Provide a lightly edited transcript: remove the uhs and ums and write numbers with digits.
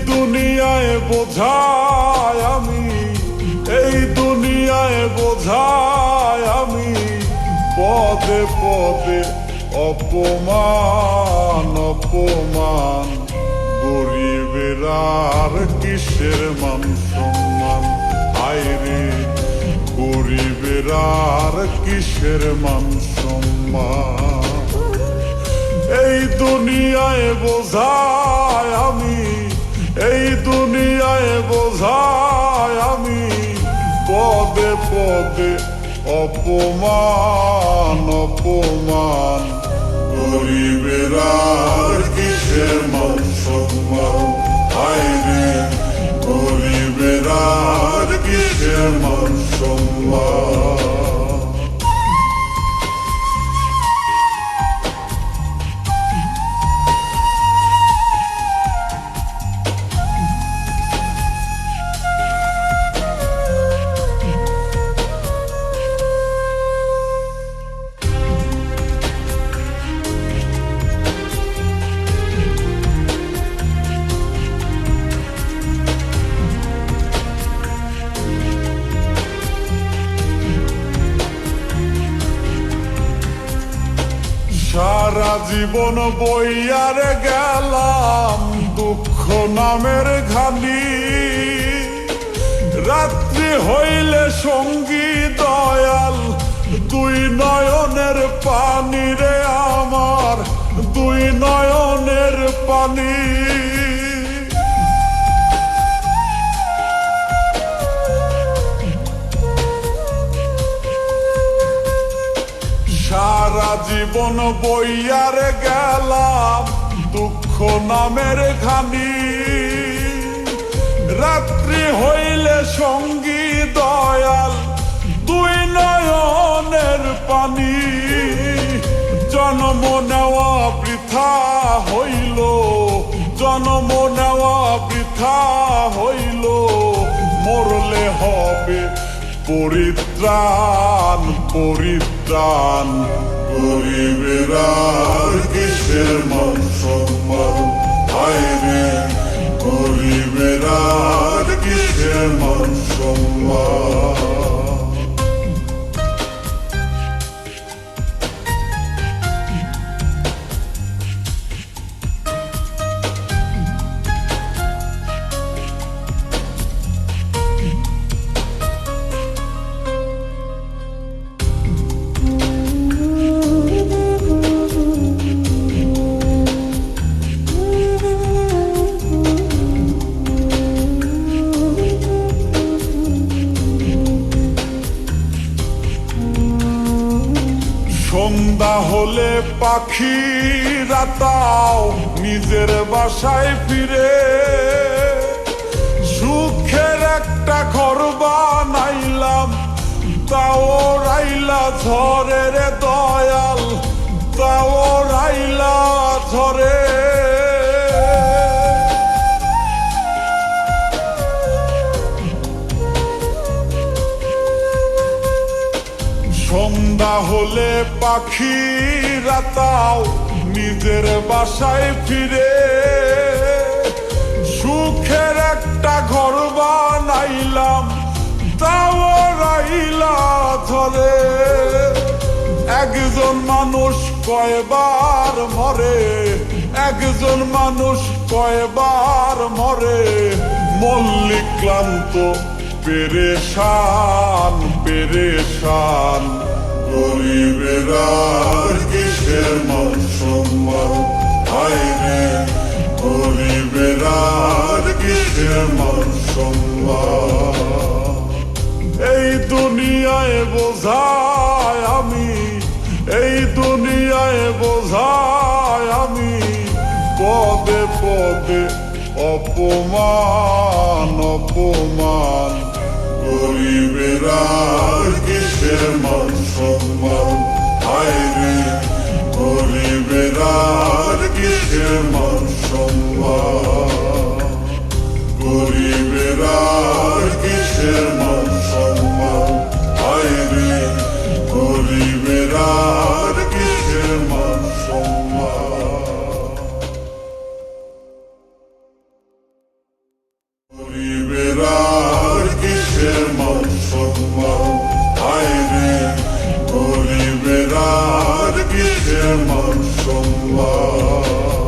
দুনিয়ায় বোঝায় আমি, এই দুনিয়ায় বোঝায় আমি, পদে পদে অপমান অপমান। গরিবের আর কিসের মান সম্মান, হায়রে গরিবের আর কিসের মান সম্মান। এই দুনিয়ায় বোঝায় আমি, এই দুনিয়ায় বোঝায় আমি, পদে পদে অপমান অপমান। গরিবের আর কিসের মান সম্মান, হায়রে গরিবের আর কিসের মান সম্মান। সারা জীবন বইয়ার গেলাম দুঃখ নামের ঘানি, রাত্রি হইলে সঙ্গী দয়াল দুই নয়নের পানি রে আমার, দুই নয়নের পানি। সারা জীবন বইয়ার গেলাম দুঃখ নামের ঘানি, রাত্রি হইলে সঙ্গী দয়াল দুই নয়নের পানি। জন্ম নেওয়া বৃথা হইল, জন্ম নেওয়া বৃথা হইল, মরলে হবে পরিত্রাণ পরিত্রাণ। গরিবের আর কিসের মান সম্মান, হায়রে গরিবের আর কিসের মান সম্মান। সন্ধ্যা হলে পাখিরা তাও নিজের বাসায় ফিরে, সুখের একটা ঘর বানাইলাম তাও রাইলা ঝরে রে দয়াল, তাও রাইলা ঝরে। সন্ধ্যা হলে পাখিরা তাও নিজের বাসায় ফিরে, সুখের একটা ঘর বানাইলাম তাও রাইলা ধরে। একজন মানুষ কয়বার মরে, একজন মানুষ কয়বার মরে, মল্লিক ক্লান্ত পেরেশান পেরেশান। গরিবের আর কিসের মান সম্মান, হায়রে গরিবের আর কিসের মান সম্মান। এই দুনিয়ায় বোঝায় আমি, এই দুনিয়ায় বোঝায় আমি, পদে পদে অপমান অপমান। গরিবের আর কিসের মান সম্মান, হায়রে গরিবের আর কিসের মান সম্মান। গরিবের আর কিসের মান সম্মান, হায়রে গরিবের আর কিসের মান সম্মান। সম্মান, হায় রে গরিবের আর কিসের মান সম্মান।